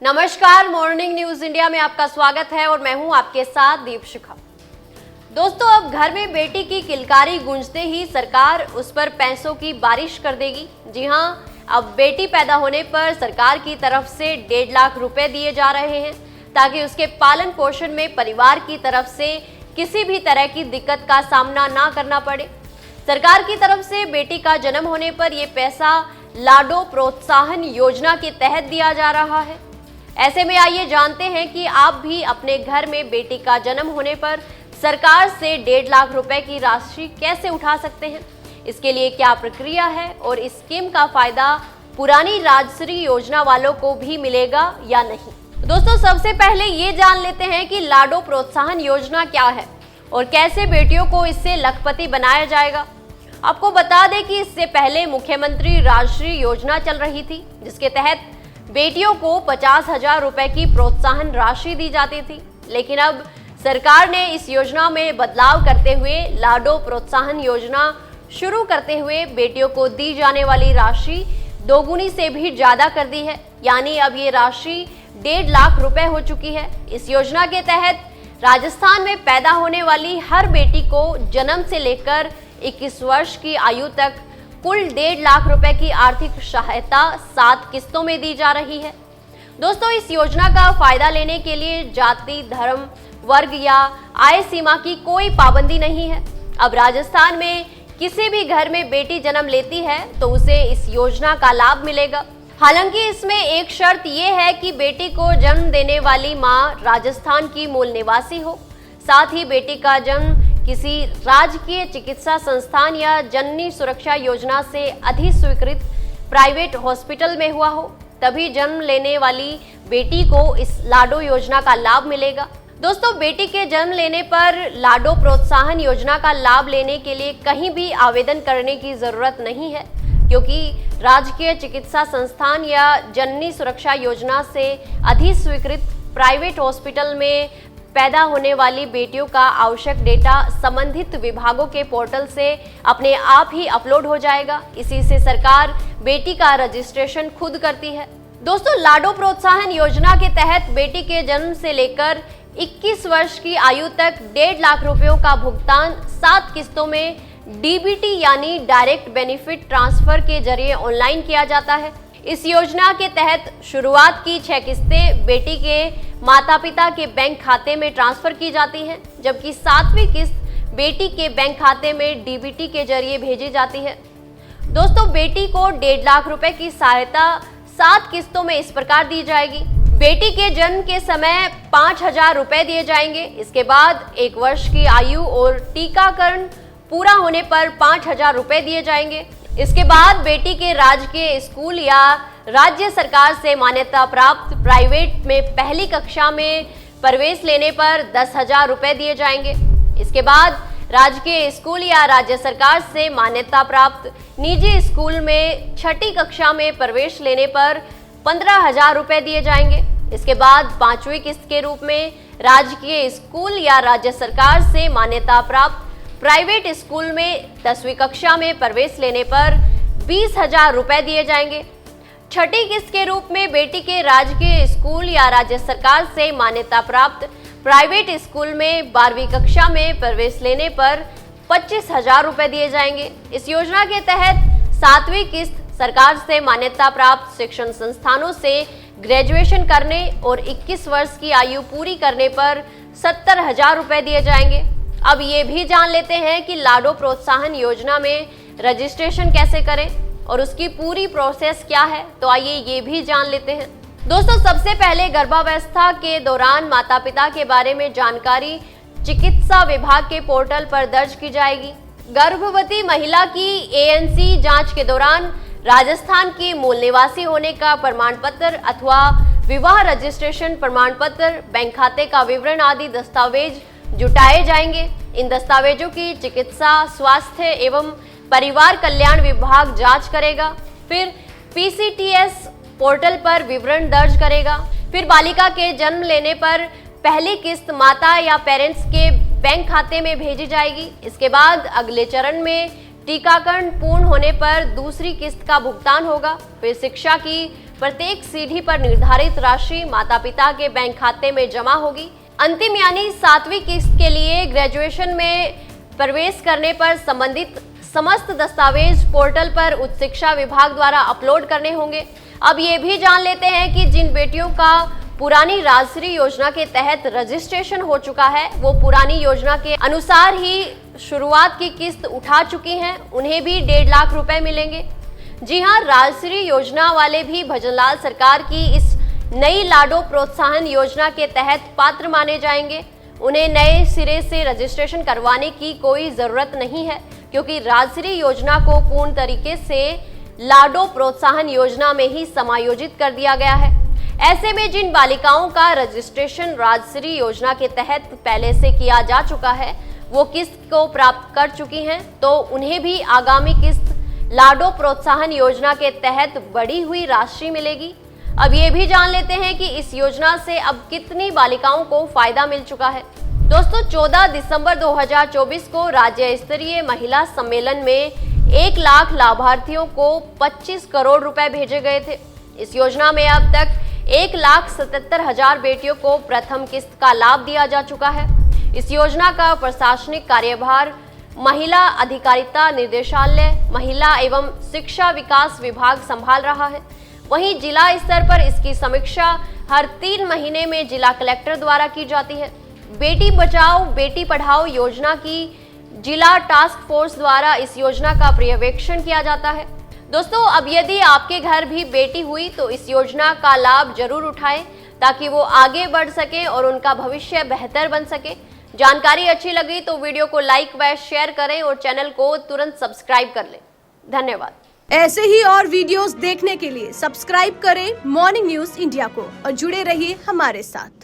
नमस्कार, morning news India में आपका स्वागत है और मैं हूं आपके साथ दीपशिखा। दोस्तों, अब घर में बेटी की किलकारी गूंजते ही सरकार उस पर पैसों की बारिश कर देगी। जी हां, अब बेटी पैदा होने पर सरकार की तरफ से 1.5 लाख रुपए दिए जा रहे हैं ताकि उसके पालन पोषण में परिवार की तरफ से किसी भी तरह की दिक्कत का सामना ना करना पड़े। सरकार की तरफ से बेटी का जन्म होने पर यह पैसा लाडो प्रोत्साहन योजना के तहत दिया जा रहा है। ऐसे में आइए जानते हैं कि आप भी अपने घर में बेटी का जन्म होने पर सरकार से 1.5 लाख रुपए की राशि कैसे उठा सकते हैं, इसके लिए क्या प्रक्रिया है और इस स्कीम का फायदा पुरानी राजश्री योजना वालों को भी मिलेगा या नहीं। दोस्तों, सबसे पहले ये जान लेते हैं कि लाडो प्रोत्साहन योजना क्या है और कैसे बेटियों को इससे लखपति बनाया जाएगा। आपको बता दें कि इससे पहले मुख्यमंत्री राजश्री योजना चल रही थी, जिसके तहत बेटियों को 50,000 रुपए की प्रोत्साहन राशि दी जाती थी। लेकिन अब सरकार ने इस योजना में बदलाव करते हुए लाडो प्रोत्साहन योजना शुरू करते हुए बेटियों को दी जाने वाली राशि दोगुनी से भी ज्यादा कर दी है। यानी अब ये राशि 1.5 लाख रुपए हो चुकी है। इस योजना के तहत राजस्थान में पैदा होने वाली हर बेटी को जन्म से लेकर 21 वर्ष की आयु तक कुल 1.5 लाख रुपए की आर्थिक सहायता 7 किस्तों में दी जा रही है। दोस्तों, इस योजना का फायदा लेने के लिए जाति, धर्म, वर्ग या आय सीमा की कोई पाबंदी नहीं है। अब राजस्थान में किसी भी घर में बेटी जन्म लेती है तो उसे इस योजना का लाभ मिलेगा। हालांकि इसमें एक शर्त यह है कि बेटी को जन्म देने वाली मां राजस्थान की मूल निवासी हो, साथ ही बेटी का जन्म किसी राजकीय चिकित्सा संस्थान या जननी सुरक्षा योजना से अधिस्वीकृत प्राइवेट हॉस्पिटल में हुआ हो, तभी जन्म लेने वाली बेटी को इस लाडो योजना का लाभ मिलेगा। दोस्तों, बेटी के जन्म लेने पर लाडो प्रोत्साहन योजना का लाभ लेने के लिए कहीं भी आवेदन करने की जरूरत नहीं है, क्योंकि राजकीय चिकित्सा संस्थान या जननी सुरक्षा योजना से अधिस्वीकृत प्राइवेट हॉस्पिटल में पैदा होने वाली बेटियों का आवश्यक डेटा संबंधित विभागों के पोर्टल से अपने आप ही अपलोड हो जाएगा। इसी से सरकार बेटी का रजिस्ट्रेशन खुद करती है। दोस्तों, लाडो प्रोत्साहन योजना के तहत बेटी के जन्म से लेकर 21 वर्ष की आयु तक 1.5 लाख रुपयों का भुगतान 7 किस्तों में डीबीटी यानी डायरेक्ट बेनिफिट ट्रांसफर के जरिए ऑनलाइन किया जाता है। इस योजना के तहत शुरुआत की 6 किस्तें बेटी के माता पिता के बैंक खाते में ट्रांसफर की जाती हैं, जबकि 7वीं किस्त बेटी के बैंक खाते में डीबीटी के जरिए भेजी जाती है। दोस्तों, बेटी को 1.5 लाख रुपए की सहायता 7 किस्तों में इस प्रकार दी जाएगी। बेटी के जन्म के समय 5,000 रुपए दिए जाएंगे। इसके बाद 1 वर्ष की आयु और टीकाकरण पूरा होने पर 5,000 रुपए दिए जाएंगे। इसके बाद बेटी के राजकीय स्कूल या राज्य सरकार से मान्यता प्राप्त प्राइवेट में पहली कक्षा में प्रवेश लेने पर 10,000 रुपए दिए जाएंगे। इसके बाद राजकीय स्कूल या राज्य सरकार से मान्यता प्राप्त निजी स्कूल में 6ठी कक्षा में प्रवेश लेने पर 15,000 रुपए दिए जाएंगे। इसके बाद 5वीं किस्त के रूप में राजकीय स्कूल या राज्य सरकार से मान्यता प्राप्त प्राइवेट स्कूल में 10वीं कक्षा में प्रवेश लेने पर 20,000 रुपए दिए जाएंगे। 6ठी किस्त के रूप में बेटी के राजकीय स्कूल या राज्य सरकार से मान्यता प्राप्त प्राइवेट स्कूल में 12वीं कक्षा में प्रवेश लेने पर 25,000 रुपए दिए जाएंगे। इस योजना के तहत 7वीं किस्त सरकार से मान्यता प्राप्त शिक्षण संस्थानों से ग्रेजुएशन करने और 21 वर्ष की आयु पूरी करने पर 70,000 रुपए दिए जाएंगे। अब ये भी जान लेते हैं कि लाडो प्रोत्साहन योजना में रजिस्ट्रेशन कैसे करें और उसकी पूरी प्रोसेस क्या है, तो आइए ये भी जान लेते हैं। दोस्तों, सबसे पहले गर्भावस्था के दौरान माता पिता के बारे में जानकारी चिकित्सा विभाग के पोर्टल पर दर्ज की जाएगी। गर्भवती महिला की ANC जांच के दौरान राजस्थान की मूल निवासी होने का प्रमाण पत्र अथवा विवाह रजिस्ट्रेशन प्रमाण पत्र, बैंक खाते का विवरण आदि दस्तावेज जुटाए जाएंगे। इन दस्तावेजों की चिकित्सा, स्वास्थ्य एवं परिवार कल्याण विभाग जांच करेगा। फिर PCTS पोर्टल पर विवरण दर्ज करेगा। फिर बालिका के जन्म लेने पर पहली किस्त माता या पेरेंट्स के बैंक खाते में भेजी जाएगी। इसके बाद अगले चरण में टीकाकरण पूर्ण होने पर दूसरी किस्त का भुगतान होगा। फिर शिक्षा की प्रत्येक सीढ़ी पर निर्धारित राशि माता पिता के बैंक खाते में जमा होगी। अंतिम यानी 7वीं किस्त के लिए ग्रेजुएशन में प्रवेश करने पर संबंधित समस्त दस्तावेज पोर्टल पर उच्च शिक्षा विभाग द्वारा अपलोड करने होंगे। अब ये भी जान लेते हैं कि जिन बेटियों का पुरानी राजश्री योजना के तहत रजिस्ट्रेशन हो चुका है, वो पुरानी योजना के अनुसार ही शुरुआत की किस्त उठा चुकी हैं, उन्हें भी 1.5 लाख रुपए मिलेंगे। जी हां, राजश्री योजना वाले भी भजनलाल सरकार की इस नई लाडो प्रोत्साहन योजना के तहत पात्र माने जाएंगे। उन्हें नए सिरे से रजिस्ट्रेशन करवाने की कोई जरूरत नहीं है, क्योंकि राजश्री योजना को पूर्ण तरीके से लाडो प्रोत्साहन योजना में ही समायोजित कर दिया गया है। ऐसे में जिन बालिकाओं का रजिस्ट्रेशन राजश्री योजना के तहत पहले से किया जा चुका है, वो किस्त को प्राप्त कर चुकी हैं, तो उन्हें भी आगामी किस्त लाडो प्रोत्साहन योजना के तहत बढ़ी हुई राशि मिलेगी। अब ये भी जान लेते हैं कि इस योजना से अब कितनी बालिकाओं को फायदा मिल चुका है। दोस्तों, 14 दिसंबर 2024 को राज्य स्तरीय महिला सम्मेलन में 1 लाख लाभार्थियों को 25 करोड़ रुपए भेजे गए थे। इस योजना में अब तक 1,77,000 बेटियों को प्रथम किस्त का लाभ दिया जा चुका है। इस योजना का प्रशासनिक कार्यभार महिला अधिकारिता निर्देशालय, महिला एवं शिक्षा विकास विभाग संभाल रहा है। वहीं जिला स्तर पर इसकी समीक्षा हर 3 महीने में जिला कलेक्टर द्वारा की जाती है। बेटी बचाओ बेटी पढ़ाओ योजना की जिला टास्क फोर्स द्वारा इस योजना का पर्यवेक्षण किया जाता है। दोस्तों, अब यदि आपके घर भी बेटी हुई तो इस योजना का लाभ जरूर उठाएं, ताकि वो आगे बढ़ सके और उनका भविष्य बेहतर बन सके। जानकारी अच्छी लगी तो वीडियो को लाइक व शेयर करें और चैनल को तुरंत सब्सक्राइब कर लें। धन्यवाद। ऐसे ही और वीडियोस देखने के लिए सब्सक्राइब करें मॉर्निंग न्यूज इंडिया को और जुड़े रहिए हमारे साथ।